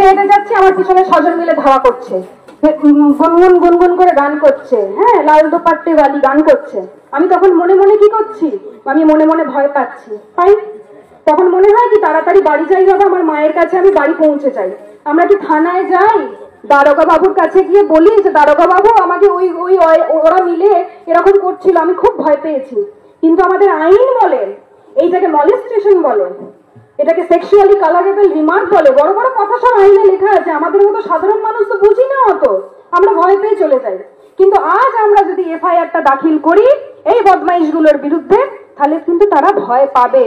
হেঁটে যাচ্ছি, আমার পিছনে ছজন মিলে ধাওয়া করছে, গুনগুন গুনগুন করে গান করছে, হ্যাঁ, লাল দোপাট্টে বালি গান করছে। আমি তখন মনে মনে কি করছি, আমি মনে মনে ভয় পাচ্ছি। তখন মনে হয় কি তাড়াতাড়ি বাড়ি যাই বাবা, আমার মায়ের কাছে আমি বাড়ি পৌঁছে যাই। আমরা কি থানায় যাই, দারোগা বাবুর কাছে গিয়ে বলি যে দারোগা বাবু আমাকে ওরা মিলে এরকম করছিল, আমি খুব ভয় পেয়েছি। কিন্তু আমাদের আইন বলে এইটাকে মলেস্টেশন বলে, এটাকে সেক্সুয়ালি কালারেবল রিমার্ক বলে, বড় বড় কথা সব আইনে লেখা আছে। আমাদের মতো সাধারণ মানুষ তো বুঝি না অত, আমরা ভয় পেয়ে চলে যাই। কিন্তু আজ আমরা যদি এফআইআরটা দাখিল করি এই বদমাইশগুলোর বিরুদ্ধে, তাহলে কিন্তু তারা ভয় পাবে।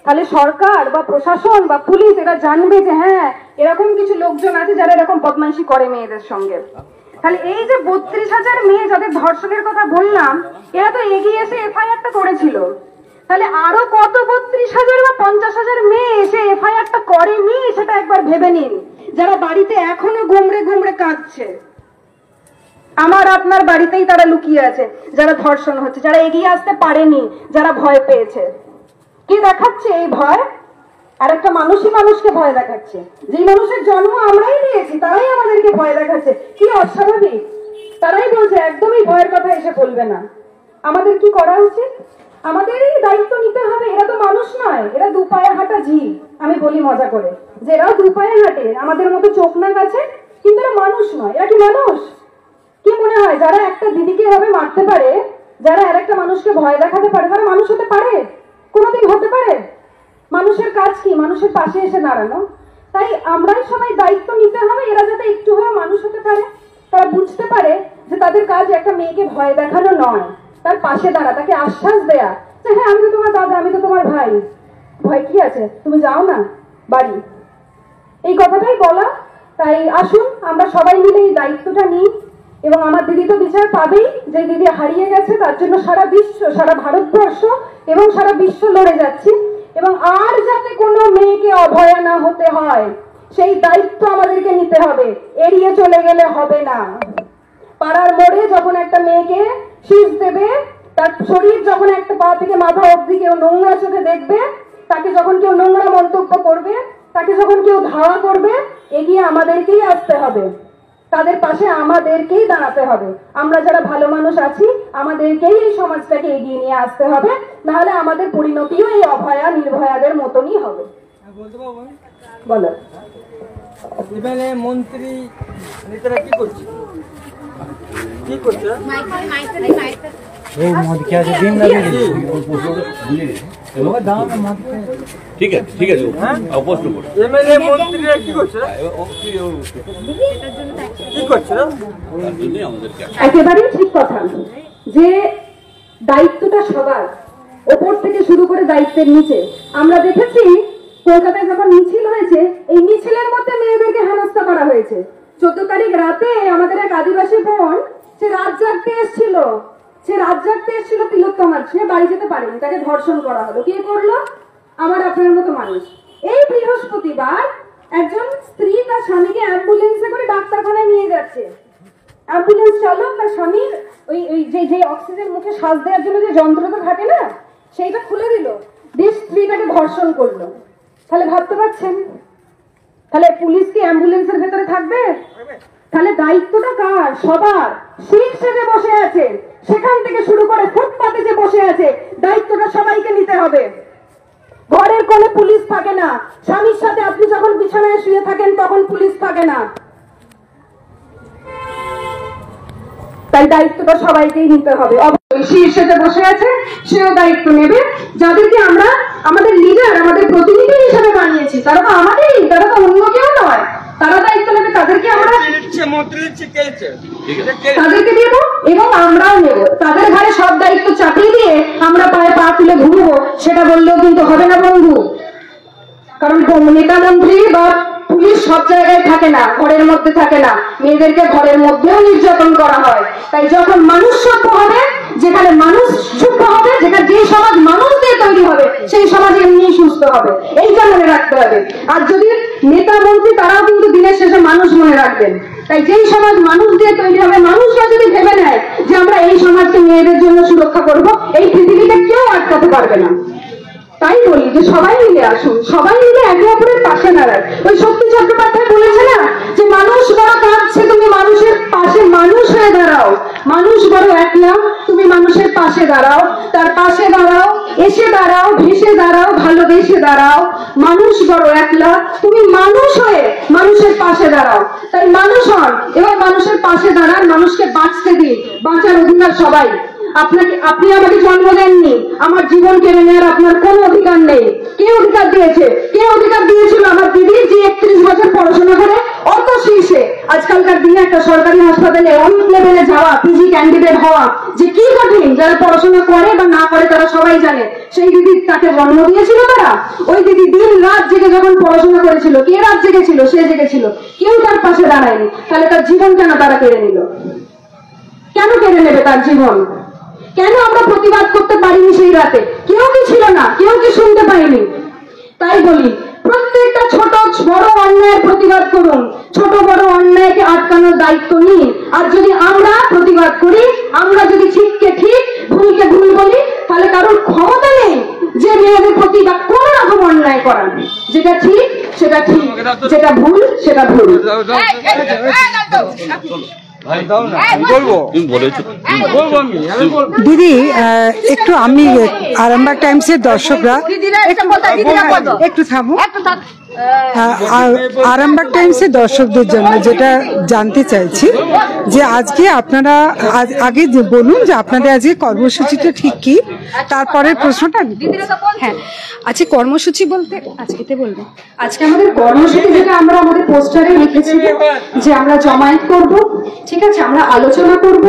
তাহলে সরকার বা প্রশাসন বা পুলিশ এরা জানবে যে হ্যাঁ এরকম কিছু লোকজন আছে যারা এরকম বদমাইশি করে মেয়েদের সঙ্গে। তাহলে এই যে 32,000 মেয়ে যাদের ধর্ষণের কথা বললাম, এরা তো এগিয়ে এসে এফআইআরটা করেছিল। তাহলে আরো কত 32,000 বা 50,000 মেয়ে এসে এফআইআরটা করেনি সেটা একবার ভেবে নিন, যারা বাড়িতে এখনো গুমড়ে গুমড়ে কাঁদছে। আমার আপনার বাড়িতেই তারা লুকিয়ে আছে, যারা ধর্ষণ হচ্ছে, যারা এগিয়ে আসতে পারেনি, যারা ভয় পেয়েছে। কি দেখাচ্ছে এই ভয়? আর একটা মানুষই মানুষকে ভয় দেখাচ্ছে। যে মানুষের জন্ম আমরাই দিয়েছি তারাই আমাদেরকে ভয় দেখাচ্ছে। কি অস্বাভাবিক! তারাই বলছে একদমই ভয়ের কথা এসে বলবে না। আমাদের কি করা উচিত? আমাদেরই দায়িত্ব নিতে হবে। এরা তো মানুষ নয়, এরা দুপায়ে হাঁটা জীব। আমি বলি মজা করে যে এরাও দুপায়ে হাঁটে, আমাদের মতো চোখ নাক আছে, কিন্তু এরা মানুষ নয়। এরা কি মানুষ? কি মনে হয় যারা একটা দিদিকে এভাবে মারতে পারে, যারা আর একটা মানুষকে ভয় দেখাতে পারে, তারা মানুষ হতে পারে? কোনোদিন হতে পারে? মানুষের কাজ কি? মানুষের পাশে এসে দাঁড়ানো। তাই আমরাই সবাই দায়িত্ব নিতে হবে, এরা যাতে একটু হয়ে মানুষ হতে পারে, তারা বুঝতে পারে যে তাদের কাজ একটা মেয়েকে ভয় দেখানো নয়, তার পাশে দাঁড়া, তাকে আশ্বাস দেয়া যে হ্যাঁ আমি তো তোমার দাদা, আমি তো তোমার ভাই, ভয় কি আছে, তুমি যাও না বাড়ি, এই কথাটাই বলা। তাই আসুন আমরা সবাই মিলে এই দায়িত্বটা নিই। এবং আমার দিদি তো বিচার পাবেই, যে দিদি হারিয়ে গেছে তার জন্য সারা বিশ্ব, সারা ভারতবর্ষ এবং সারা বিশ্ব লড়ে যাচ্ছি। এবং আর যাতে কোনো মেয়েকে অভয়া না হতে হয় সেই দায়িত্ব আমাদেরকে নিতে হবে, এড়িয়ে চলে গেলে হবে না। পাড়ার মোড়ে যখন একটা মেয়েকে শীষ দেবে, তার শরীর যখন একটা পা থেকে মাথা অবধি কেউ নোংরা চোখে দেখবে, তাকে যখন কেউ নোংরা মন্তব্য করবে, তাকে যখন কেউ ধাওয়া করবে, এগিয়ে আমাদেরকেই আসতে হবে, তাদের পাশে আমাদেরকেই দাঁড়াতে হবে। আমরা যারা ভালো মানুষ আছি আমাদেরকেই এই সমাজটাকে এগিয়ে নিয়ে আসতে হবে, নাহলে আমাদের পরিণতিও এই অভয়া নির্ভয়াদের মতনই হবে। বলো এখানে মন্ত্রী নেতারা কি করছে? কি করছে? ঠিক আছে ঠিক আছে, প্রশ্ন করো। এমএলএ মন্ত্রীরা কি করছে? কি করছে? একেবারেই ঠিক কথা যে দায়িত্বটা সবার, ওপর থেকে শুরু করে দায়িত্বের নিচে। আমরা দেখেছি কলকাতায় যখন মিছিল হয়েছে, এই মিছিলের মধ্যে মেয়েদেরকে হেনস্থা করা হয়েছে। 14 তারিখ রাতে আমাদের এক আদিবাসী বোন, সে রাত জাগতে এসেছিল, তিলোত্তমার, সে বাড়ি যেতে পারেনি, তাকে ধর্ষণ করা হলো। কে করলো? আমার আপনার মতো মানুষ। এই বৃহস্পতিবার একজন স্ত্রী তার স্বামীকে অ্যাম্বুলেন্সে করে ডাক্তারখানায় নিয়ে যাচ্ছে। অ্যাম্বুলেন্স চালক তার স্বামীর ওই যে অক্সিজেন মুখে শ্বাস দেওয়ার জন্য যে যন্ত্রটা থাকে না, সেইটা খুলে দিল, দিয়ে স্ত্রীটাকে ধর্ষণ করলো। তাহলে ভাবতে পারছেন, তাহলে পুলিশ কি অ্যাম্বুলেন্সের ভেতরে থাকবে? তাহলে দায়িত্বটা কার? সবার। সিট সেজে বসে আছে, সেখান থেকে শুরু করে ফুটপাতে যে বসে আছে, দায়িত্বটা সবাইকে নিতে হবে। ঘরের কোণে পুলিশ থাকে না, স্বামীর সাথে আপনি যখন বিছানায় শুয়ে থাকেন তখন পুলিশ থাকে না। তাই দায়িত্বটা সবাইকেই নিতে হবে। শীর্ষে বসে আছে, সেও দায়িত্ব নেবে। যাদেরকে আমরা আমাদের লিডার, আমাদের প্রতিনিধি হিসেবে বানিয়েছি, তারা তো আমাদেরই, তারা তো অন্য কেউ নয়, তারা দায়িত্ব নেবে। তাদেরকে আমরা তাদেরকে দেব এবং আমরাও নেব। তাদের ঘাড়ে সব দায়িত্ব চাপিয়ে দিয়ে আমরা পায়ে পা তুলে ঘুরবো, সেটা বললেও কিন্তু হবে না বন্ধু। কারণ নেতা মন্ত্রী বা পুলিশ সব জায়গায় থাকে না, ঘরের মধ্যে থাকে না, মেয়েদেরকে ঘরের মধ্যেও নির্যাতন করা হয়। তাই যখন মানুষ সভ্য হবে, যেখানে মানুষ সভ্য হবে, যেখানে যে সমাজ মানুষ দিয়ে তৈরি হবে, সেই সমাজ এমনি সুস্থ হবে, এইটা মনে রাখতে হবে। আর যদি নেতা মন্ত্রী, তারাও কিন্তু দিনের শেষে মানুষ মনে রাখবেন। তাই যেই সমাজ মানুষ দিয়ে তৈরি হবে, মানুষরা যদি ভেবে নেয় যে আমরা এই সমাজকে মেয়েদের জন্য সুরক্ষা করব, এই পৃথিবীতে কেউ আটকাতে পারবে না। তাই বলি যে সবাই মিলে আসুন, সবাই মিলে একে অপরের পাশে দাঁড়ায়। ওই শক্তি চট্টোপাধ্যায় বলেছেন দাঁড়াও, তার পাশে দাঁড়াও, এসে দাঁড়াও, ভেসে দাঁড়াও, ভালোবেসে দাঁড়াও। মানুষ বড় একলা, তুমি মানুষ হয়ে মানুষের পাশে দাঁড়াও। তাই মানুষ হন, এবার মানুষের পাশে দাঁড়ান, মানুষকে বাঁচতে দিন, বাঁচার অধিকার সবাই। আপনি আমাকে জন্ম দেননি, আমার জীবন কেড়ে নেওয়ার আপনার কোনো অধিকার নেই। কে অধিকার দিয়েছে? কে অধিকার দিয়েছিল আমার দিদি, যে 31 বছর পড়াশোনা করে অত শীর্ষে আজকালকার দিনে একটা সরকারি হাসপাতালে অনেক লেভেলে যাওয়া, পিজি ক্যান্ডিডেট হওয়া যে কি কঠিন, যারা পড়াশোনা করে বা না করে তারা সবাই জানে। সেই দিদি তাকে জন্ম দিয়েছিল তারা। ওই দিদি দিন রাত জেগে যখন পড়াশোনা করেছিল, কে রাত জেগেছিল? সে জেগেছিল, কেউ তার পাশে দাঁড়ায়নি। তাহলে তার জীবন কেন তারা কেড়ে নিল? কেন কেড়ে নেবে তার জীবন? কেন আমরা প্রতিবাদ করতে পারিনি সেই রাতে? কেউ কি ছিল না? কেউ কি শুনতে পাইনি? তাই বলি, প্রত্যেকটা ছোট বড় অন্যায়ের প্রতিবাদ করুন, ছোট বড় অন্যায়কে আটকানোর দায়িত্ব নিন। আর যদি আমরা প্রতিবাদ করি, আমরা যদি ঠিককে ঠিক ভুলকে ভুল বলি, তাহলে কারোর ক্ষমতা নেই যে মেয়েদের প্রতি বা কোন রকম অন্যায় করার। যেটা ঠিক সেটা ঠিক, যেটা ভুল সেটা ভুল। দিদি একটু আমি আরামবাগ টাইমসের দর্শকরা একটু থামো। আরামবাগ টাইমসের দর্শকদের জন্য যেটা জানতে চাইছি যে আজকে আপনারা আগে বলুন যে আপনাদের আজকে কর্মসূচিটা ঠিক কি, তারপরে প্রশ্নটা। হ্যাঁ, আজকে কর্মসূচি বলতে আজকেতে বলবো। আজকে আমাদের কর্মসূচি যেটা আমরা আমাদের পোস্টারে লিখেছি যে আমরা জমায়েত করব, ঠিক আছে, আমরা আলোচনা করব,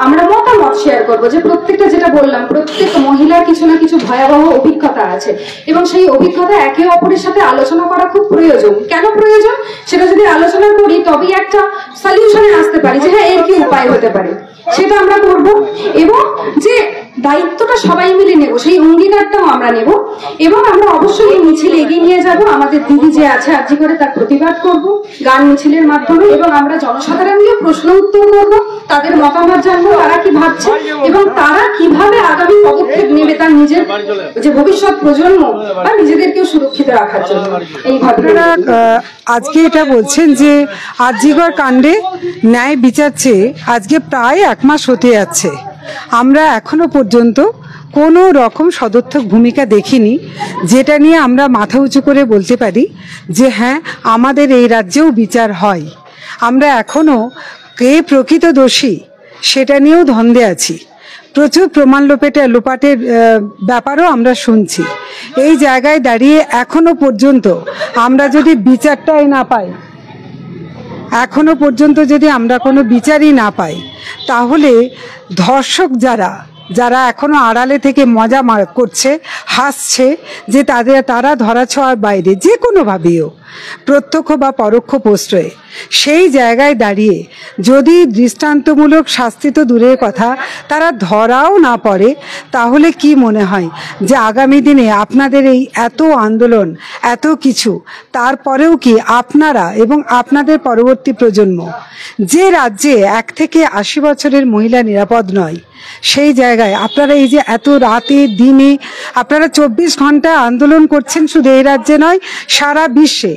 আমরা মতামত শেয়ার করব। যে প্রত্যেকটা যেটা বললাম, প্রত্যেক মহিলার কিছু না কিছু ভয়াবহ অভিজ্ঞতা আছে এবং সেই অভিজ্ঞতা একে অপরের সাথে আলোচনা করা খুব প্রয়োজন। কেন প্রয়োজন? সেটা যদি আলোচনা করি তবেই একটা সলিউশনে আসতে পারি যে হ্যাঁ এর কি উপায় হতে পারে, সেটা আমরা করব। এবং যে দায়িত্বটা সবাই মিলে নেব, সেই অঙ্গীকারটাও আমরা নেব এবং আমরা অবশ্যই মিছিল এগিয়ে নিয়ে যাব। আমাদের দিদি যে আছে আর্জি করে তার প্রতিবাদ করব গান মিছিলের মাধ্যমে এবং আমরা জনসাধারণকে প্রশ্ন উত্তর করব, তাদের মতামত জানবো, তারা কি ভাবছে এবং তারা কিভাবে আগামী পদক্ষেপ নেবে তার নিজের যে ভবিষ্যৎ প্রজন্ম বা নিজেদেরকেও সুরক্ষিত রাখার জন্য। এইভাবে আজকে এটা বলছেন যে আরজিকর কাণ্ডে ন্যায় বিচার চেয়ে আজকে প্রায় 1 মাস হতে যাচ্ছে, আমরা এখনো পর্যন্ত কোনো রকম সদর্থক ভূমিকা দেখিনি, যেটা নিয়ে আমরা মাথা উঁচু করে বলতে পারি যে হ্যাঁ আমাদের এই রাজ্যেও বিচার হয়। আমরা এখনো কে প্রকৃত দোষী সেটা নিয়েও দ্বন্দ্বে আছি। প্রচুর প্রমাণ লোপাটের ব্যাপারও আমরা শুনছি। এই জায়গায় দাঁড়িয়ে এখনো পর্যন্ত আমরা যদি বিচারটাই না পাই, এখনো পর্যন্ত যদি আমরা কোনো বিচারই না পাই, তাহলে ধর্ষক যারা এখনো আড়ালে থেকে মজা করছে, হাসছে যে তারা ধরাছোঁয়ার বাইরে যে কোনোভাবেও প্রত্যক্ষ বা পরোক্ষ প্রশ্রয়ে, সেই জায়গায় দাঁড়িয়ে যদি দৃষ্টান্তমূলক শাস্তি তো দূরের কথা তারা ধরাও না পড়ে, তাহলে কি মনে হয় যে আগামী দিনে আপনাদের এই এত আন্দোলন এত কিছু, তারপরেও কি আপনারা এবং আপনাদের পরবর্তী প্রজন্ম, যে রাজ্যে 1 থেকে 80 বছরের মহিলা নিরাপদ নয়, সেই জায়গায় আপনারা এই যে এত রাতে দিনে আপনারা 24 ঘন্টা আন্দোলন করছেন, শুধু এই রাজ্যে নয় সারা বিশ্বে,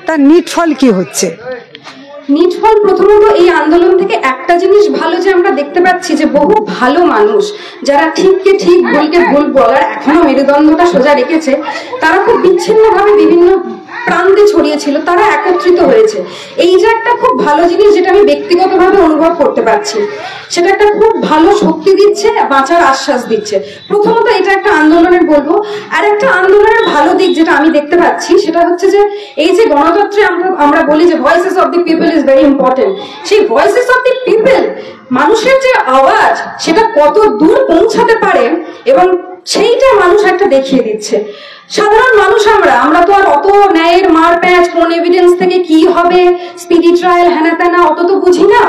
তার নিটফল কি হচ্ছে? নিটফল প্রথমত এই আন্দোলন থেকে একটা জিনিস ভালো যে আমরা দেখতে পাচ্ছি যে বহু ভালো মানুষ যারা ঠিককে ঠিক ভুলকে ভুল বলার এখনো মেরুদণ্ডটা সোজা রেখেছে, তারা খুব বিচ্ছিন্নভাবে বিভিন্ন প্রান্তে ছড়িয়েছিল, তারা একত্রিত হয়েছে। এই যে একটা খুব ভালো জিনিস যেটা আমি ব্যক্তিগতভাবে অনুভব করতে পারছি, সেটা একটা খুব ভালো শক্তি দিচ্ছে, বাঁচার আশ্বাস দিচ্ছে। প্রথমত এটা একটা আন্দোলনের বলবো। আর একটা আন্দোলনের ভালো দিক যেটা আমি দেখতে পাচ্ছি সেটা হচ্ছে যে এই যে গণতন্ত্রে আমরা বলি যে voices of the people is very important, সেই ভয়েসেস অফ দি পিপল, মানুষের যে আওয়াজ সেটা কত দূর পৌঁছাতে পারে এবং সেইটা মানুষ একটা দেখিয়ে দিচ্ছে। সাধারণ মানুষ আমরা তো আর অত ন্যায়ের মার প্যাঁচ, কোন এভিডেন্স থেকে কি হবে, স্পিডি ট্রায়াল হ্যানা ত্যানা অত তো বুঝি না,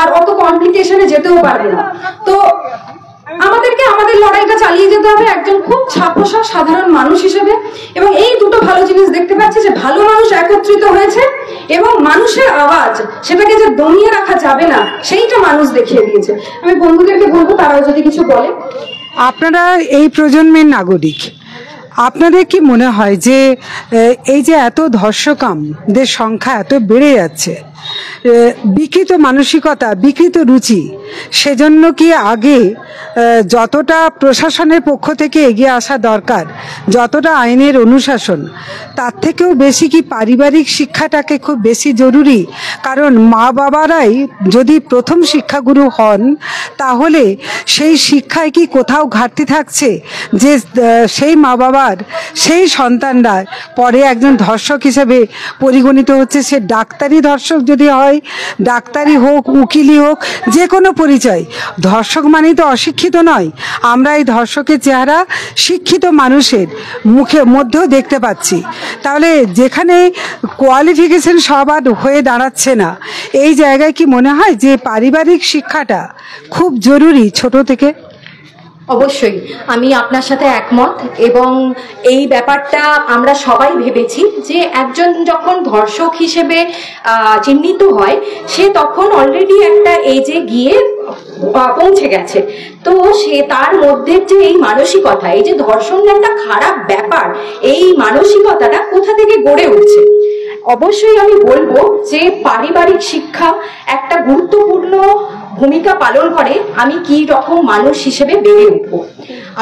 আর অত কমপ্লিকেশনে যেতেও পারবে না। তো আমাদেরকে আমাদের লড়াইটা চালিয়ে যেতে হবে একজন খুব ছাপোষা সাধারণ মানুষ হিসেবে। এবং এই দুটো ভালো জিনিস দেখতে পাচ্ছি যে ভালো মানুষ একত্রিত হয়েছে এবং মানুষের আওয়াজ সেটাকে যে দমিয়ে রাখা যাবে না সেইটা মানুষ দেখিয়ে দিয়েছে। আমি বন্ধুদেরকে বলবো তারাও যদি কিছু বলে। আপনারা এই প্রজন্মের নাগরিক, আপনাদের কি মনে হয় যে এই যে এত ধর্ষকামদের সংখ্যা এত বেড়ে যাচ্ছে, বিকৃত মানসিকতা, বিকৃত রুচি। সেজন্য কি আগে যতটা প্রশাসনের পক্ষ থেকে এগিয়ে আসা দরকার, যতটা আইনের অনুশাসন, তার থেকেও বেশি কি পারিবারিক শিক্ষাটাকে খুব বেশি জরুরি? কারণ মা বাবারাই যদি প্রথম শিক্ষাগুরু হন, তাহলে সেই শিক্ষায় কি কোথাও ঘাটতি থাকছে যে সেই মা বাবার সেই সন্তানরা পরে একজন ধর্ষক হিসেবে পরিগণিত হচ্ছে? সে ডাক্তারি ধর্ষক যদি হয়, ডাক্তারি হোক, উকিলই হোক, যে কোনো পরিচয়। ধর্ষক মানেই তো অশিক্ষিত নয়। আমরা এই ধর্ষকের চেহারা শিক্ষিত মানুষের মধ্যেও দেখতে পাচ্ছি। তাহলে যেখানে কোয়ালিফিকেশন সবার হয়ে দাঁড়াচ্ছে না, এই জায়গায় কি মনে হয় যে পারিবারিক শিক্ষাটা খুব জরুরি ছোট থেকে? অবশ্যই আমি আপনার সাথে একমত, এবং এই ব্যাপারটা আমরা সবাই ভেবেছি যে একজন যখন ধর্ষক হিসেবে চিহ্নিত হয়, সে তখন অলরেডি একটা এজে গিয়ে পৌঁছে গেছে। তো সে তার মধ্যে যে এই মানসিকতা, এই যে ধর্ষণ একটা খারাপ ব্যাপার, এই মানসিকতাটা কোথা থেকে গড়ে উঠছে? অবশ্যই আমি বলবো যে পারিবারিক শিক্ষা একটা গুরুত্বপূর্ণ ভূমিকা পালন করে আমি কি রকম মানুষ হিসেবে বেড়ে উঠবো।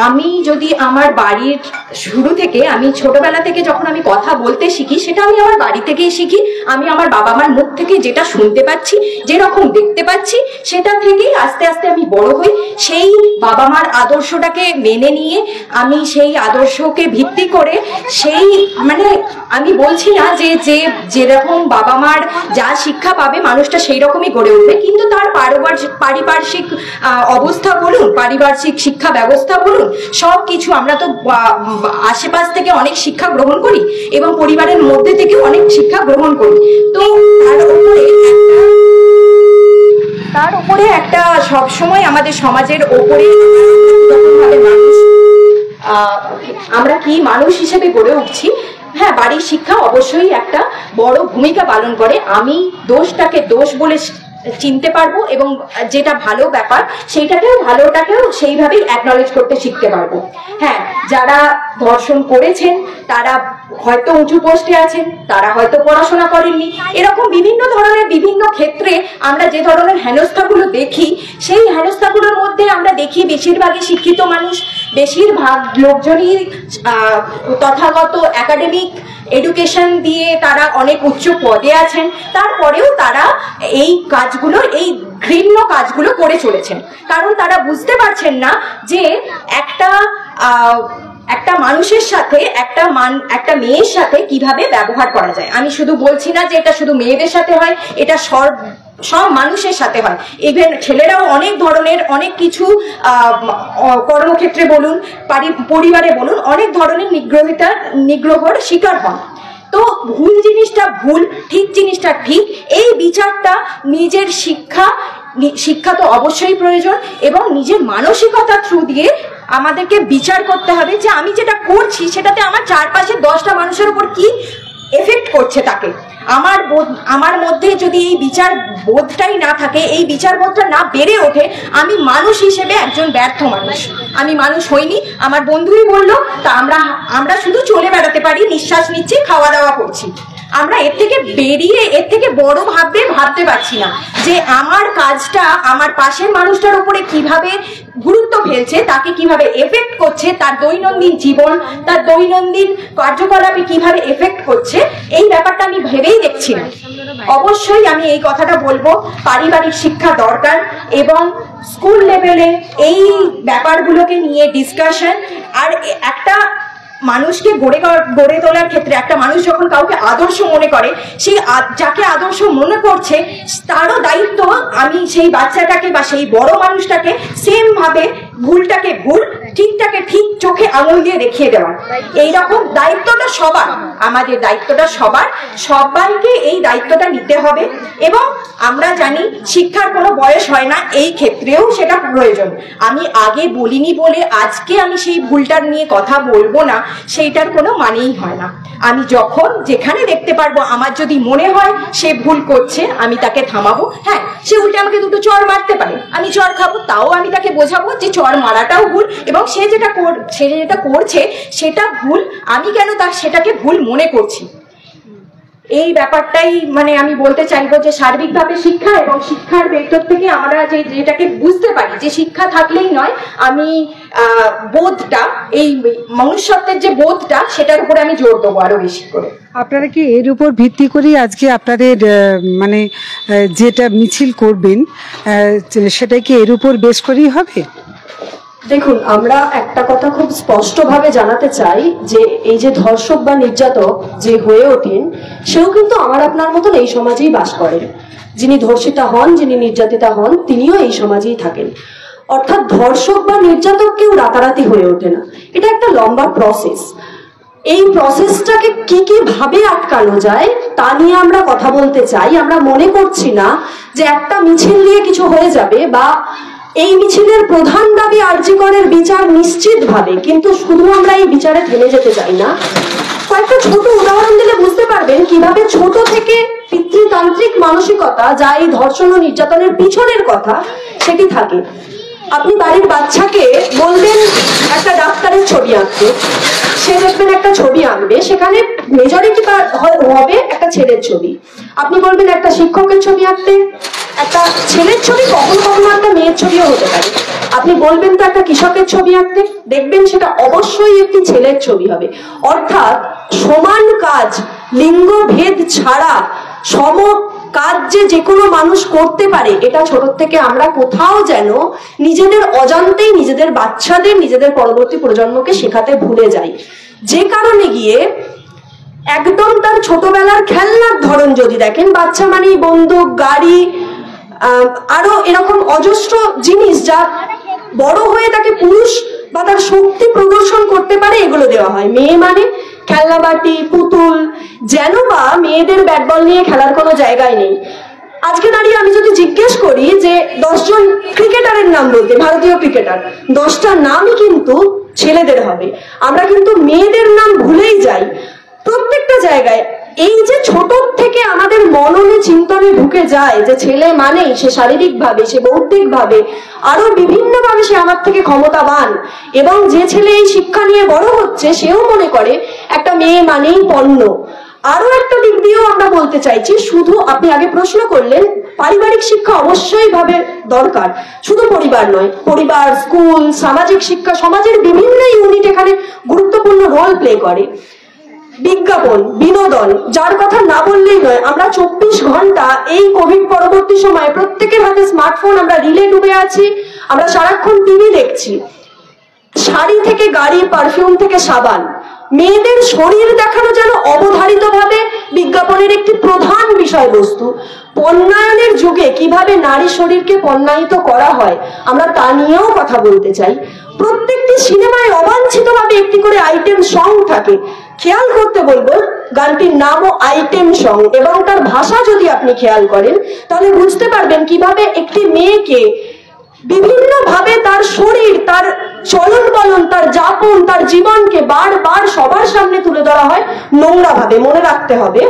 আমি যদি আমার বাড়ির শুরু থেকে, আমি ছোটবেলা থেকে যখন আমি কথা বলতে শিখি, সেটা আমি আমার বাড়ি থেকেই শিখি। আমি আমার বাবা মার মুখ থেকে যেটা শুনতে পাচ্ছি, যেরকম দেখতে পাচ্ছি, সেটা থেকেই আস্তে আস্তে আমি বড় হই। সেই বাবা মার আদর্শটাকে মেনে নিয়ে আমি সেই আদর্শকে ভিত্তি করে সেই, মানে আমি বলছি না যে যেরকম বাবা মার যা শিক্ষা পাবে মানুষটা সেই রকমই গড়ে উঠবে, কিন্তু তার পারিপার্শ্বিক অবস্থা বলুন, পারিপার্শ্বিক শিক্ষা ব্যবস্থা বলুন, সব কিছু আমরা তো আশেপাশ থেকে অনেক শিক্ষা গ্রহণ করি এবং পরিবারের মধ্যে থেকে অনেক শিক্ষা গ্রহণ করি। তো তার উপরে একটা সবসময় আমাদের সমাজের ওপরে মানুষ, আমরা কি মানুষ হিসেবে গড়ে উঠছি। হ্যাঁ, বাড়ির শিক্ষা অবশ্যই একটা বড় ভূমিকা পালন করে। আমি দোষটাকে দোষ বলে চিনতে পারবো এবং যেটা ভালো ব্যাপার সেইটাকেও, ভালোটাকেও সেইভাবেই অ্যাকনলেজ করতে শিখতে পারবো। হ্যাঁ, যারা ধর্ষণ করেছেন তারা হয়তো উঁচু পোস্টে আছেন, তারা হয়তো পড়াশোনা করেননি, এরকম বিভিন্ন ধরনের বিভিন্ন ক্ষেত্রে আমরা যে ধরনের হেনস্থাগুলো দেখি, সেই হেনস্থাগুলোর মধ্যে আমরা দেখি বেশিরভাগই শিক্ষিত মানুষ, বেশিরভাগ লোকজনই তথাগত একাডেমিক এডুকেশন দিয়ে তারা অনেক উচ্চ পদে আছেন, তারপরেও তারা এই কাজগুলো, এই ঘৃণ্য কাজগুলো করে চলেছেন। কারণ তারা বুঝতে পারছেন না যে একটা মানুষের সাথে, একটা মেয়ের সাথে কিভাবে ব্যবহার করা যায়। আমি শুধু বলছি না যে এটা শুধু মেয়েদের সাথে হয়, এটা সব মানুষের সাথে হয়। ইভেন ছেলেরাও অনেক ধরনের, অনেক কিছু কর্মক্ষেত্রে বলুন, পরিবারে বলুন, অনেক ধরনের নিগ্রহর শিকার হন। তো ভুল জিনিসটা ভুল, ঠিক জিনিসটা ঠিক, এই বিচারটা নিজের শিক্ষা তো অবশ্যই প্রয়োজন, এবং নিজের মানসিকতা থ্রু দিয়ে আমাদেরকে বিচার করতে হবে যে আমি যেটা করছি সেটাতে আমার চারপাশে 10টা মানুষের উপর কি এফেক্ট করছে। তাকে আমার মধ্যে যদি এই বিচার বোধটাই না থাকে, এই বিচার বোধটা না বেড়ে ওঠে, আমি মানুষ হিসেবে একজন ব্যর্থ মানুষ। আমি মানুষ হইনি। আমার বন্ধুই বললো, তা আমরা শুধু চলে বেড়াতে পারি, নিঃশ্বাস নিচ্ছি, খাওয়া দাওয়া করছি। আমরা এর থেকে বেরিয়ে, এর থেকে বড় ভাবতে পারছি না যে আমার কাজটা আমার পাশের মানুষটার উপরে কিভাবে গুরুত্ব ফেলছে, তাকে কিভাবে এফেক্ট করছে, তার দৈনন্দিন জীবন, তার দৈনন্দিন কার্যকলাপে কিভাবে এফেক্ট করছে, এই ব্যাপারটা আমি ভেবেই দেখছি না। অবশ্যই আমি এই কথাটা বলবো, পারিবারিক শিক্ষা দরকার, এবং স্কুল লেভেলে এই ব্যাপারগুলোকে নিয়ে ডিসকাশন। আর একটা মানুষকে গড়ে তোলার ক্ষেত্রে, একটা মানুষ যখন কাউকে আদর্শ মনে করে, সেই যাকে আদর্শ মনে করছে তারও দায়িত্ব আমি সেই বাচ্চাটাকে বা সেই বড় মানুষটাকে সেম ভাবে ভুলটাকে ভুল, ঠিকটাকে ঠিক চোখে আঙুল দিয়ে দেখিয়ে দেওয়া। এইরকম দায়িত্বটা সবার, আমাদের দায়িত্বটা সবার, সবাইকে এই দায়িত্বটা নিতে হবে। এবং আমরা জানি শিক্ষার কোনো বয়স হয় না, এই ক্ষেত্রেও সেটা প্রয়োজন। আমি আগে বলিনি বলে আজকে আমি সেই ভুলটার নিয়ে কথা বলবো না, সেইটার কোনো মানেই হয় না। আমি যখন যেখানে দেখতে পারবো, আমার যদি মনে হয় সে ভুল করছে, আমি তাকে থামাবো। হ্যাঁ, সে উল্টে আমাকে দুটো চড় মারতে পারে, আমি চড় খাবো, তাও আমি তাকে বোঝাবো যে চড় মারাটাও ভুল, এবং সে যেটা করছে সেটা ভুল, আমি কেন সেটাকে ভুল মনে করছি। এই ব্যাপারটাই মানে আমি বলতে চাইবো যে সার্বিকভাবে শিক্ষা এবং শিক্ষার ভেতর থেকে আমরা যেটাকে বুঝতে পারি যে শিক্ষা থাকলেই নয়, আমি বোধটা, এই মনুষ্যত্বের যে বোধটা, সেটার উপরে আমি জোর দেবো আরো বেশি করে। আপনারা কি এর উপর ভিত্তি করেই আজকে আপনাদের মানে যেটা মিছিল করবেন সেটা কি এর উপর বেশ করেই হবে? দেখুন, আমরা একটা কথা খুব স্পষ্টভাবে জানাতে চাই যে এই যে ধর্ষক বা নির্যাতক যে হয়ে ওঠেন, সেও কিন্তু আমার আপনার মতন এই সমাজেই বাস করেন। যিনি ধর্ষিতা হন, যিনি নির্যাতিতা হন, তিনিও এই সমাজেই থাকেন। অর্থাৎ ধর্ষক বা নির্যাতক কেউ রাতারাতি হয়ে ওঠে না, এটা একটা লম্বা প্রসেস। এই প্রসেসটাকে কি কি ভাবে আটকানো যায় তা নিয়ে আমরা কথা বলতে চাই। আমরা মনে করছি না যে একটা মিছিল নিয়ে কিছু হয়ে যাবে, বা এই মিছিলের প্রধান দাবি আরজি করের বিচার নিশ্চিতভাবে, কিন্তু শুধু আমরা এই বিচারে থেমে যেতে চাই না। কয়েকটা ছোট উদাহরণ দিলে বুঝতে পারবেন কিভাবে ছোট থেকে পিতৃতান্ত্রিক মানসিকতা, যা এই ধর্ষণ ও নির্যাতনের পিছনের কথা, সেটি থাকে। আপনি বাড়ির বাচ্চাকে বলবেন একটা ডাক্তারের ছবি আঁকতে, সে দেখবেন একটা ছবি আঁকবে, সেখানে মেজরিটি হবে একটা ছেলের ছবি। আপনি বলবেন একটা শিক্ষকের ছবি আঁকতে, একটা ছেলের ছবি, কখনো কখনো একটা মেয়ের ছবিও হতে পারে। আপনি বলবেন তো একটা কৃষকের ছবি আঁকতে, দেখবেন সেটা অবশ্যই একটি ছেলের ছবি হবে। অর্থাৎ সমান কাজ, লিঙ্গ ভেদ ছাড়া সম কাজ যে কোনো মানুষ করতে পারে, এটা ছোট থেকে আমরা কোথাও যেন নিজেদের অজান্তেই নিজেদের বাচ্চাদের, নিজেদের পরবর্তী প্রজন্মকে শেখাতে ভুলে যাই। যে কারণে গিয়ে একদম তার ছোটবেলার খেলনার ধরন যদি দেখেন, বাচ্চা মানেই বন্দুক, গাড়ি, আরো এরকম অজস্র জিনিস যা বড় হয়ে তাকে পুরুষ বা তার শক্তি প্রদর্শন করতে পারে, এগুলো দেওয়া হয়। মেয়ে মানে খেলনাবাটি, পুতুল, যেন বা মেয়েদের ব্যাট বল নিয়ে খেলার কোনো জায়গায় নেই। আজকে দাঁড়িয়ে আমি যদি জিজ্ঞেস করি যে 10 জন ক্রিকেটারের নাম বলতে, ভারতীয় ক্রিকেটার, 10টা নামই কিন্তু ছেলেদের হবে। আমরা কিন্তু মেয়েদের নাম ভুলেই যাই প্রত্যেকটা জায়গায়। এই যে ছোট থেকে আমাদের মননে চিন্তনে ঢুকে যায় যে ছেলে মানেই সে শারীরিকভাবে, সে বৌদ্ধিকভাবে, আরো বিভিন্নভাবে সে আমার থেকে ক্ষমতাবান, এবং যে ছেলে এই শিক্ষা নিয়ে বড় হচ্ছে সেও মনে করে একটা মেয়ে মানেই পণ্য। আরো একটা দিক দিয়েও আমরা বলতে চাইছি, শুধু আপনি আগে প্রশ্ন করলেন, পারিবারিক শিক্ষা অবশ্যই ভাবে দরকার, শুধু পরিবার নয়, পরিবার, স্কুল, সামাজিক শিক্ষা, সমাজের বিভিন্ন ইউনিট এখানে গুরুত্বপূর্ণ রোল প্লে করে। বিজ্ঞাপন, বিনোদন, যার কথা না বললেই নয়। আমরা 24 ঘন্টা এই কোভিড পরবর্তী সময়ে প্রত্যেকের হাতে স্মার্টফোন, আমরা রিলে ডুবে আছি, আমরা সারাক্ষণ টিভি দেখছি। শাড়ি থেকে গাড়ি, পারফিউম থেকে সাবান, মেয়েদের শরীর দেখানো যেন অবধারিতভাবে বিজ্ঞাপনের একটি প্রধান বিষয়বস্তু। পণ্যায়নের যুগে কিভাবে নারী শরীরকে পণ্যায়িত করা হয়, আমরা তা নিয়েও কথা বলতে চাই। প্রত্যেকটি সিনেমায় অবাঞ্ছিতভাবে একটি করে আইটেম সং থাকে। খেয়াল করতে বলবো, গানটির নামও আইটেম সং, এবং তার ভাষা যদি আপনি খেয়াল করেন তাহলে বুঝতে পারবেন কিভাবে একটি মেয়েকে বিভিন্ন ভাবে তার শরীর, তার চলন বলন, তার যাপন, তার জীবনকে বারবার সবার সামনে তুলে ধরা হয় নোংরা ভাবে। মনে রাখতে হবে,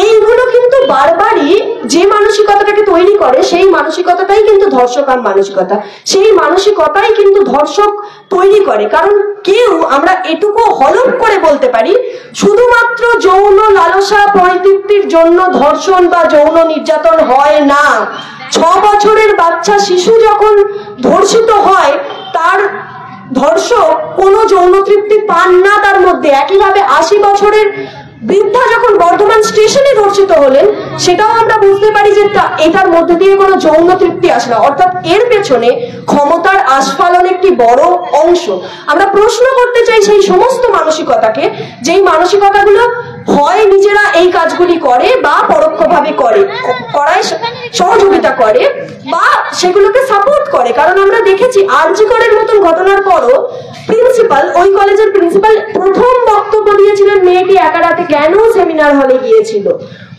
এইগুলো কিন্তু বারবারই যে মানসিকতাটাকে তৈরি করে, সেই মানসিকতাটাই কিন্তু ধর্ষকাম মানসিকতা, সেই মানসিকতাই কিন্তু ধর্ষক তৈরি করে। কারণ কেউ, আমরা এটুকু হলফ করে বলতে পারি, শুধুমাত্র যৌন লালসা পরিতৃপ্তির জন্য ধর্ষণ বা যৌন নির্যাতন হয় না। 6 বছরের বাচ্চা শিশু যখন ধর্ষিত হয়, তার ধর্ষক কোনো যৌন তৃপ্তি পান না তার মধ্যে। একইভাবে 80 বছরের বৃদ্ধা যখন বর্ধমান স্টেশনে ধর্ষিত হলেন, সেটাও আমরা বুঝতে পারি যে এটার মধ্যে দিয়ে কোনো যৌন তৃপ্তি আসে না। অর্থাৎ এর পেছনে ক্ষমতার আস্ফালন একটি বড় অংশ। আমরা প্রশ্ন করতে চাই সেই সমস্ত মানসিকতাকে, যেই মানসিকতাগুলো হয় নিজেরা এই কাজগুলি করে বা পরোক্ষভাবে করায় সহযোগিতা করে বা সেগুলোকে সাপোর্ট করে। কারণ আমরা দেখেছি আরজি করের মতন ঘটনার পরও প্রিন্সিপাল, ওই কলেজের প্রিন্সিপাল, প্রথম বক্তব্য দিয়েছিলেন মেয়েটি একা রাতে কেন সেমিনার হলে গিয়েছিল।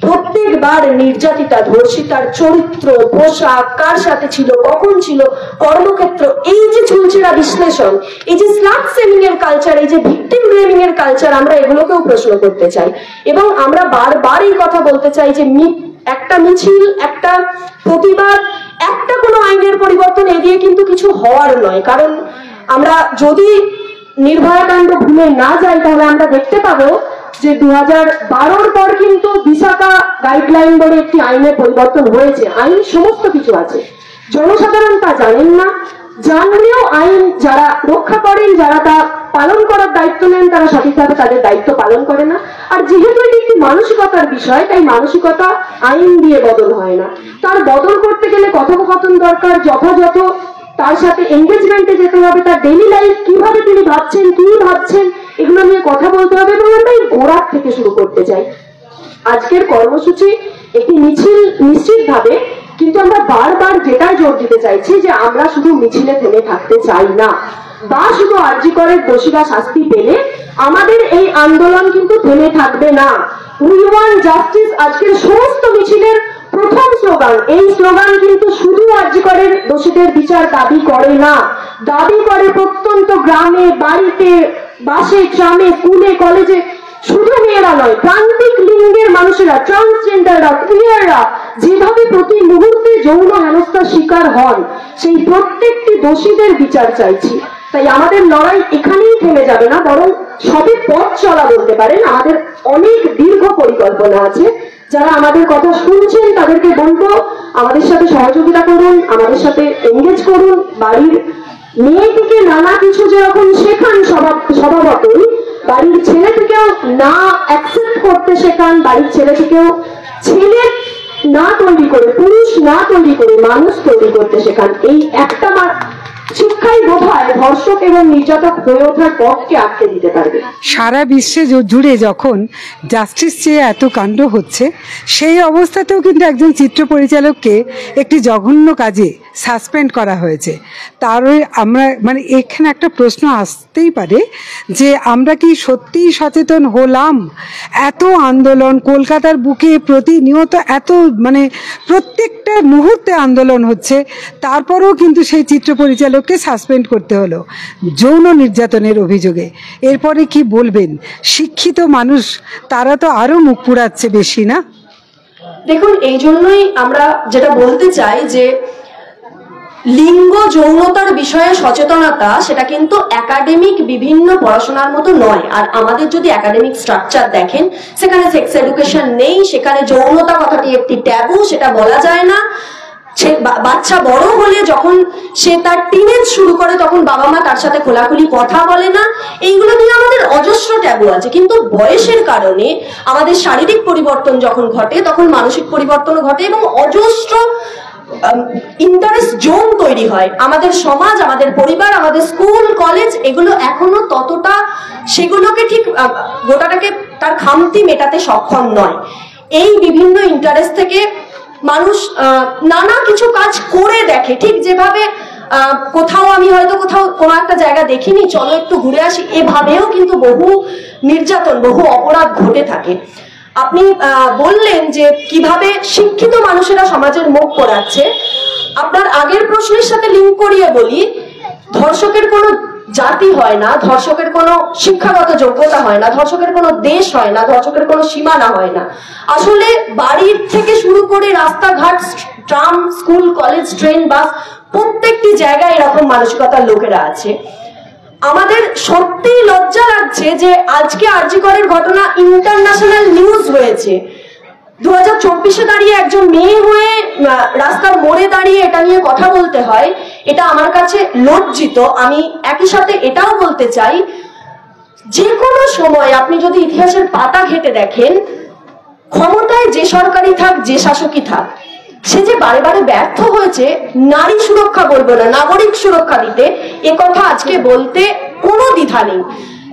প্রত্যেকবার নির্যাতিতা, ধর্ষিতার চরিত্র, পোশাক, কার সাথে ছিল, কখন ছিল, কর্মক্ষেত্র, এই যে চুলচেরা বিশ্লেষণ, এই যে স্লাট শেমিং এর কালচার, এই যে ভিকটিম ব্লেমিং এর কালচার, আমরা এগুলোকেও প্রশ্ন করতে চাই। এবং আমরা বারবার এই কথা বলতে চাই যে একটা মিছিল, একটা প্রতিবাদ, একটা কোনো আইনের পরিবর্তন এ দিয়ে কিন্তু কিছু হওয়ার নয়। কারণ আমরা যদি নির্ভয়া কাণ্ড ভুলে না যাই, তাহলে আমরা দেখতে পাবো যে 2012 পর কিন্তু বিশাখা গাইডলাইন বলে একটি আইনের পরিবর্তন হয়েছে। আইন সমস্ত কিছু আছে, জনসাধারণ তা জানেন না, জানলেও আইন যারা রক্ষা করেন, যারা তা পালন করার দায়িত্ব নেন, তারা সঠিকভাবে তাদের দায়িত্ব পালন করে না। আর যেহেতু এটি একটি মানসিকতার বিষয়, তাই মানসিকতা আইন দিয়ে বদল হয় না। তার বদল করতে গেলে কথোপকথন দরকার, যথাযথ তার সাথে এঙ্গেজমেন্টে যেতে হবে, তার ডেইলি লাইফ কিভাবে তিনি ভাবছেন, কি ভাবছেন, এগুলো নিয়ে কথা বলতে হবে। এবং আমরা এই গোড়ার থেকে শুরু করতে চাই। আজকের কর্মসূচি একটি মিছিল নিশ্চিতভাবে, কিন্তু আমরা বারবার যেটাই জোর দিতে চাইছি যে আমরা শুধু মিছিলে থেমে থাকতে চাই না, বা শুধু আরজি করের দোষীরা শাস্তি পেলে আমাদের এই আন্দোলন কিন্তু থেমে থাকবে না। উই ওয়ান্ট জাস্টিস আজকের সমস্ত মিছিলের প্রথম স্লোগান। এই স্লোগান কিন্তু শুধু আরজি করের দোষীদের বিচার দাবি করে না, দাবি করে প্রত্যন্ত গ্রামে, বাড়িতে, বাসে, ট্রামে, স্কুলে, কলেজে, শুধু মেয়েরা নয়, প্রান্তিক লিঙ্গের মানুষেরা, ট্রান্সজেন্ডাররা, কুইয়াররা যেভাবে প্রতি মুহূর্তে যৌন হেনস্থার শিকার হন, সেই প্রত্যেকটি দোষীদের বিচার চাইছি। তাই আমাদের লড়াই এখানেই থেমে যাবে না, বরং সবে পথ চলা বলতে পারেন। আমাদের অনেক দীর্ঘ পরিকল্পনা আছে। যারা আমাদের কথা শুনছেন তাদেরকে বলবো, আমাদের সাথে সহযোগিতা করুন, আমাদের সাথে এনগেজ করুন। বাড়ির মেয়েটিকে নানা কিছু যেরকম শেখান স্বভাবতই, বাড়ির ছেলে থেকেও না অ্যাকসেপ্ট করতে শেখান, বাড়ির ছেলে থেকেও ছেলে না তৈরি করে, পুরুষ না তৈরি করে মানুষ তৈরি করতে শেখান। এই একটা শিক্ষাই বোধহয় ধর্ষক এবং নির্যাতক হয়ে ওঠার পথকে আটকে দিতে পারবে। সারা বিশ্বে জুড়ে যখন জাস্টিস চেয়ে এত কাণ্ড হচ্ছে, সেই অবস্থাতেও কিন্তু একজন চিত্র পরিচালককে একটি জঘন্য কাজে সাসপেন্ড করা হয়েছে। তারই আমরা মানে এখানে একটা প্রশ্ন আসতেই পারে যে আমরা কি সত্যিই সচেতন হলাম? এত আন্দোলন কলকাতার বুকে প্রতিনিয়ত, এত মানে প্রত্যেকটা মুহূর্তে আন্দোলন হচ্ছে, তারপরেও কিন্তু সেই চিত্র পরিচালককে সাসপেন্ড করতে হলো যৌন নির্যাতনের অভিযোগে। এরপরে কি বলবেন? শিক্ষিত মানুষ তারা তো আরো মুখ পুড়াচ্ছে বেশি, না? দেখুন, এই জন্যই আমরা যেটা বলতে চাই যে লিঙ্গ যৌনতার বিষয়ে সচেতনতা সেটা কিন্তু একাডেমিক বিভিন্ন পড়াশোনার মতো নয়। আর আমাদের যদি একাডেমিক স্ট্রাকচার দেখেন, সেখানে সেক্স এডুকেশন নেই, সেখানে যৌনতা কথাটি একটি ট্যাবু, সেটা বলা যায় না। বাচ্চা বড় হলে যখন সে তার টিনেজ শুরু করে তখন বাবা মা তার সাথে খোলাখুলি কথা বলে না। এইগুলো নিয়ে আমাদের অজস্র ট্যাবু আছে। কিন্তু বয়সের কারণে আমাদের শারীরিক পরিবর্তন যখন ঘটে তখন মানসিক পরিবর্তন ঘটে এবং অজস্র ইন্টারেস্ট জোন তৈরি হয়। আমাদের সমাজ, আমাদের পরিবার, আমাদের স্কুল, কলেজ এগুলো এখনো ততটা সেগুলোকে ঠিক গোটাটাকে তার খামতি মেটাতে সক্ষম নয়। এই বিভিন্ন ইন্টারেস্ট থেকে মানুষ নানা কিছু কাজ করে দেখে। ঠিক যেভাবে কোথাও আমি হয়তো কোথাও কোনো একটা জায়গা দেখিনি, চলো একটু ঘুরে আসি, এভাবেও কিন্তু বহু নির্যাতন, বহু অপরাধ ঘটে থাকে। আপনি বললেন যে কিভাবে শিক্ষিত মানুষেরা সমাজের মুখ পোড়াচ্ছে। আপনার আগের প্রশ্নের সাথে লিঙ্ক করিয়ে বলি, ধর্ষকের কোনো জাতি হয় না, ধর্ষকের কোনো শিক্ষাগত যোগ্যতা হয় না, ধর্ষকের কোনো দেশ হয় না, ধর্ষকের কোনো সীমানা হয় না। আসলে বাড়ির থেকে শুরু করে রাস্তাঘাট, ট্রাম, স্কুল, কলেজ, ট্রেন, বাস, প্রত্যেকটি জায়গায় এরকম মানসিকতার লোকেরা আছে। আমাদের সত্যিই লজ্জা লাগছে যে আজকে আরজি করের ঘটনা ইন্টারন্যাশনাল নিউজ হয়েছে। 2024-এ দাঁড়িয়ে একজন মেয়ে হয়ে রাস্তার মোড়ে দাঁড়িয়ে এটা নিয়ে কথা বলতে হয়, এটা আমার কাছে লজ্জিত। আমি একই সাথে এটাও বলতে চাই, যে কোনো সময় আপনি যদি ইতিহাসের পাতা ঘেটে দেখেন, ক্ষমতায় যে সরকারই থাক, যে শাসকই থাক, সে যে বারে বারে ব্যর্থ হয়েছে নারী সুরক্ষা বলবো না, নাগরিক সুরক্ষা দিতে, এ কথা আজকে বলতে কোনো দ্বিধা নেই।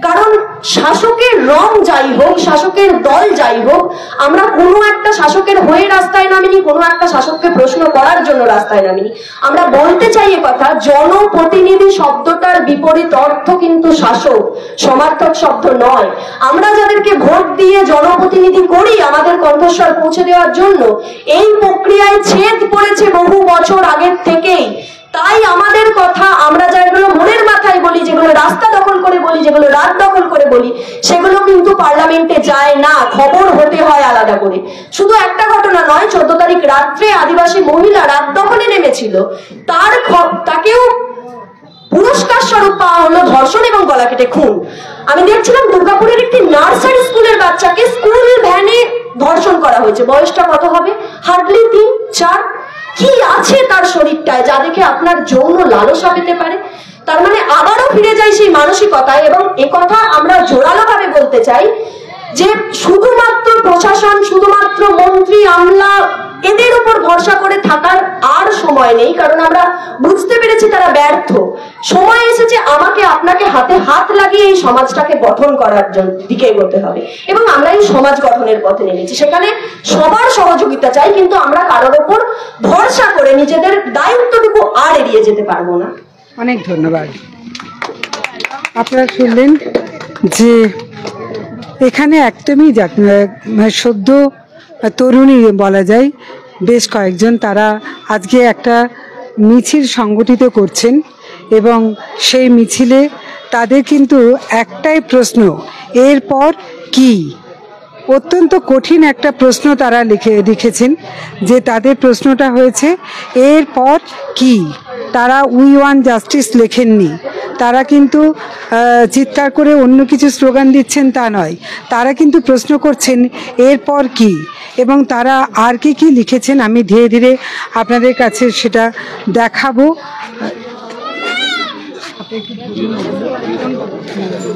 কারণ শাসকের রং যাই হোক, শাসকের দল যাই হোক, আমরা কোনো একটা শাসকের হয়ে রাস্তায় নামিনি, কোনো একটা শাসককে প্রশ্ন করার জন্য রাস্তায় নামিনি। আমরা বলতে চাই এ কথা, জনপ্রতিনিধি শব্দটার বিপরীত অর্থ কিন্তু শাসক, সমার্থক শব্দ নয়। আমরা যাদেরকে ভোট দিয়ে জনপ্রতিনিধি করি আমাদের কণ্ঠস্বর পৌঁছে দেওয়ার জন্য, এই প্রক্রিয়ায় ছেদ পড়েছে বহু বছর আগের থেকেই। তাই আমাদের কথা আমরা যেগুলো মনের মাথায় বলি, যেগুলো রাস্তা দখল করে বলি, যেগুলো রাত দখল করে বলি, সেগুলো কিন্তু পার্লামেন্টে যায় না, খবর হতে হয় আলাদা করে। শুধু একটা ঘটনা নয়, 14 তারিখ রাত্রে আদিবাসী মহিলা রাত দখলে নেমেছিল, তাকেও পুরো পুরস্কার স্বরূপ পাওয়া হলো ধর্ষণ এবং গলা কেটে খুন। আমি দেখছিলাম দুর্গাপুরের একটি নার্সারি স্কুলের বাচ্চাকে স্কুল ভ্যানে ধর্ষণ করা হয়েছে। বয়সটা কত হবে? হার্ডলি 3-4। কি আছে তার শরীরটায় যা দেখে আপনার যৌন লালসা পেতে পারে? তার মানে আবারও ফিরে যাই সেই মানসিকতায়, এবং একথা আমরা জোরালো ভাবে বলতে চাই যে শুধুমাত্র প্রশাসন, শুধুমাত্র মন্ত্রী আমলা এদের উপর ভরসা করে থাকার আর সময় নেই, কারণ আমরা বুঝতে পেরেছি তারা ব্যর্থ। সময় এসেছে আমাকে আপনাকে হাতে হাত লাগিয়ে এই সমাজটাকে গঠন করার দিকে এগোতে হবে, এবং আমরা এই সমাজ গঠনের পথে নেমেছি। সেখানে সবার সহযোগিতা চাই, কিন্তু আমরা কারোর ওপর ভরসা করে নিজেদের দায়িত্বটুকু আর এড়িয়ে যেতে পারবো না। অনেক ধন্যবাদ। আপনারা শুনলেন যে এখানে একদমই সদ্য তরুণী বলা যায় বেশ কয়েকজন, তারা আজকে একটা মিছিল সংগঠিত করছেন এবং সেই মিছিলে তাদের কিন্তু একটাই প্রশ্ন, এরপর কি? অত্যন্ত কঠিন একটা প্রশ্ন তারা লিখেছেন, যে তাদের প্রশ্নটা হয়েছে এরপর কি। তারা উই ওয়ান্ট জাস্টিস লেখেননি, তারা কিন্তু চিৎকার করে অন্য কিছু স্লোগান দিচ্ছেন তা নয়, তারা কিন্তু প্রশ্ন করছেন এরপর কি। এবং তারা আর কি কি লিখেছেন আমি ধীরে ধীরে আপনাদের কাছে সেটা দেখাবো।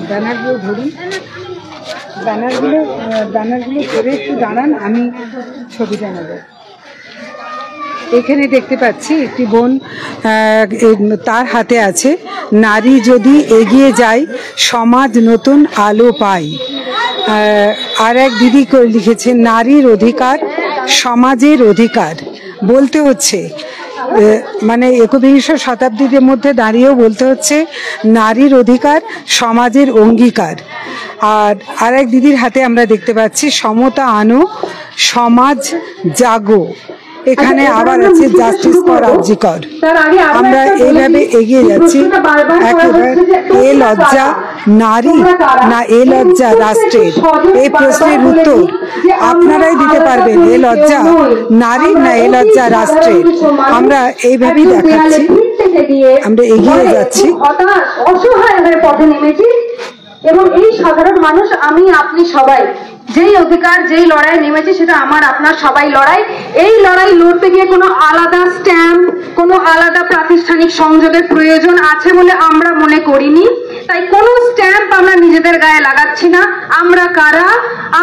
ব্যানারগুলো ধরুন, ব্যানারগুলো ধরে একটু দাঁড়ান, আমি ছবিটা নেব। এখানে দেখতে পাচ্ছি একটি বোন, তার হাতে আছে নারী যদি এগিয়ে যায় সমাজ নতুন আলো পায়। আর এক দিদি লিখেছেন নারীর অধিকার সমাজের অধিকার। বলতে হচ্ছে মানে 21 শতাব্দীর মধ্যে দাঁড়িয়েও বলতে হচ্ছে নারীর অধিকার সমাজের অঙ্গীকার। আর এক দিদির হাতে আমরা দেখতে পাচ্ছি সমতা আনো সমাজ জাগো। এখানে আবার আছে জাস্টিস ফর আরজি কর। আমরা এইভাবে এগিয়ে যাচ্ছি। একেবারে এ লজ্জা নারী না এ লজ্জা রাষ্ট্রের? এই প্রশ্নের উত্তর আপনারাই দিতে পারবেন। এ লজ্জা নারী না এ লজ্জা রাষ্ট্রের? আমরা এইভাবেই দেখাচ্ছি, আমরা এগিয়ে যাচ্ছি। অসহায় হয়ে পথে নেমেছি এবং এই সাধারণ মানুষ আমি আপনি সবাই যেই অধিকার যেই লড়াই নেমেছি সেটা আমার আপনার সবাই লড়াই। এই লড়াই লড়তে গিয়ে কোনো আলাদা স্ট্যাম্প, কোনো আলাদা প্রাতিষ্ঠানিক সংযোগের প্রয়োজন আছে বলে আমরা মনে করিনি। তাই কোনো স্ট্যাম্প আমরা নিজেদের গায়ে লাগাচ্ছি না। আমরা কারা?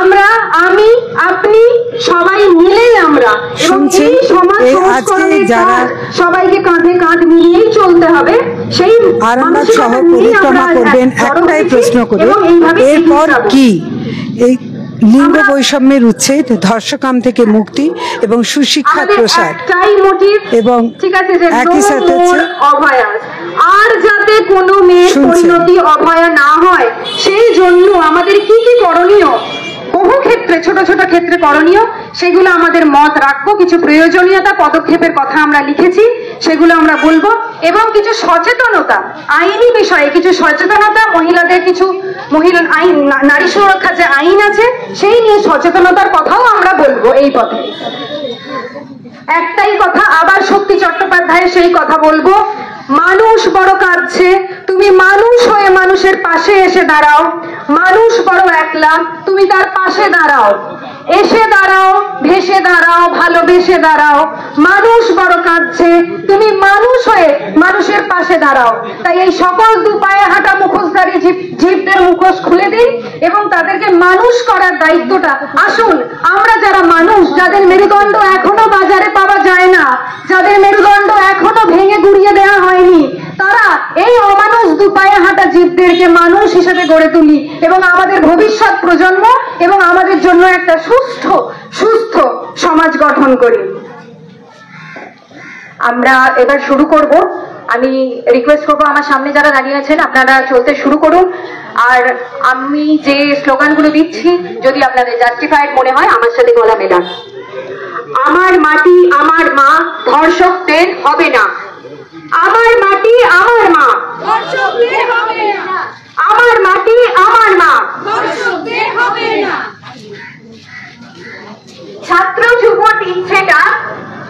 আমরা আমি আপনি সবাই মিলেই আমরা, এবং এই সমাজ সংস্করণের কাজ সবাইকে কাঁধে কাঁধ মিলিয়েই চলতে হবে। সেই সহ পরিক্রমা করবেন একটাই প্রশ্ন করে, এরপর কি? এই লিঙ্গ বৈষম্যের উচ্ছেদ, ধর্ষকাম থেকে মুক্তি এবং সুশিক্ষার প্রসার, এবং একই সাথে অভয়া। আর যাতে কোনো মেয়ের পরিণতি অভয়া না হয় সেই জন্য আমাদের কি কি করণীয়, বহু ক্ষেত্রে ছোট ছোট ক্ষেত্রে করণীয়, সেগুলো আমাদের মত রাখবো। কিছু প্রয়োজনীয়তা পদক্ষেপের কথা আমরা লিখেছি, সেগুলো আমরা বলবো, এবং কিছু সচেতনতা আইনি বিষয়ে কিছু সচেতনতা, মহিলাদের কিছু মহিলা আইন, নারী সুরক্ষা যে আইন আছে সেই নিয়ে সচেতনতার কথাও আমরা বলবো এই পথে। একটাই কথা, আবার শক্তি চট্টোপাধ্যায়ের সেই কথা বলবো, মানুষ বড় কাঁদছে, তুমি মানুষ হয়ে মানুষের পাশে এসে দাঁড়াও। মানুষ বড় একলা, তুমি তার পাশে দাঁড়াও, এসে দাঁড়াও, ভেসে দাঁড়াও, ভালোবেসে দাঁড়াও। মানুষ বড় কাঁদছে, তুমি মানুষ হয়ে মানুষের পাশে দাঁড়াও। তাই এই সকল দুপায়ে হাঁটা মুখোশধারী জীবদের মুখোশ খুলে দিন এবং তাদেরকে মানুষ করার দায়িত্বটা, আসুন আমরা যারা মানুষ, যাদের মেরুদণ্ড এখনো বাজারে পাওয়া যায় না, যাদের মেরুদণ্ড এখনো ভেঙে গুড়িয়ে দেওয়া হয়নি, তারা এই অমানুষ দুপায়ে হাঁটা জীবদেরকে মানুষ হিসেবে গড়ে তুলি এবং আমাদের ভবিষ্যৎ প্রজন্ম এবং আমাদের জন্য একটা সুস্থ সমাজ গঠন করি। আমরা এবার শুরু করব। আমি রিকোয়েস্ট করবো আমার সামনে যারা দাঁড়িয়ে আছেন আপনারা চলতে শুরু করুন। আর আমি যে স্লোগানগুলো দিচ্ছি যদি আপনাদের জাস্টিফাইড মনে হয় আমার সাথে গলা মেলান। আমার মাটি আমার মা, ধর্ষকদের হবে না। আমার মাটি আমার মা, ধর্ষকদের হবে না। আমার মাটি আমার মা, ধর্ষকদের হবে না। ছাত্র যুব দিচ্ছে ডাক,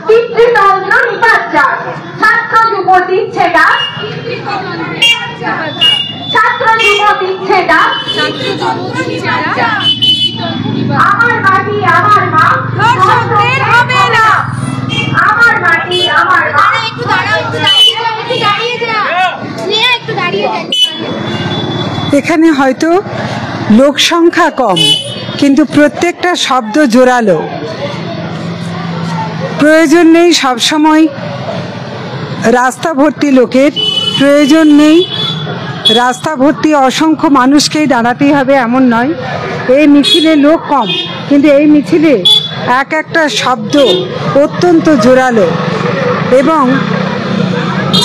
পিতৃতন্ত্র নিপাত যাক। ছাত্র যুব দিচ্ছে ডাক, পিতৃতন্ত্রের ছাত্র যুব দিচ্ছে ডাক, আমার মাটি আমার মা, ধর্ষকদের হবে না, আমার মাটি আমার মা। একটু দাঁড়াও, একটু দাঁড়িয়ে যা, একটু দাঁড়িয়ে যা। এখানে হয়তো লোক সংখ্যা কম, কিন্তু প্রত্যেকটা শব্দ জোরালো। প্রয়োজন নেই সবসময় রাস্তা ভর্তি লোকের, প্রয়োজন নেই রাস্তা ভর্তি অসংখ্য মানুষকেই দাঁড়াতেই হবে এমন নয়। এই মিছিলে লোক কম, কিন্তু এই মিছিলে এক একটা শব্দ অত্যন্ত জোরালো, এবং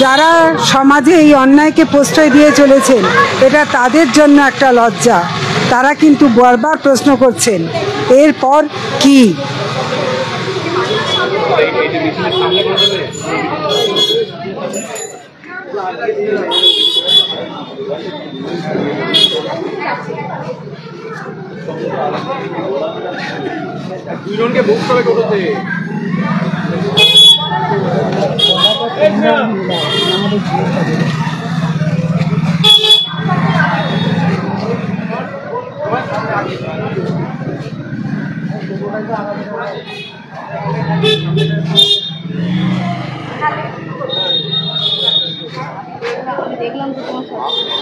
যারা সমাজে এই অন্যায়কে প্রশ্রয় দিয়ে চলেছেন এটা তাদের জন্য একটা লজ্জা। তারা কিন্তু বারবার প্রশ্ন করছেন এরপর কি। দুজনকে বুক করে করেছে। দেখলাম তো তোমার সাথে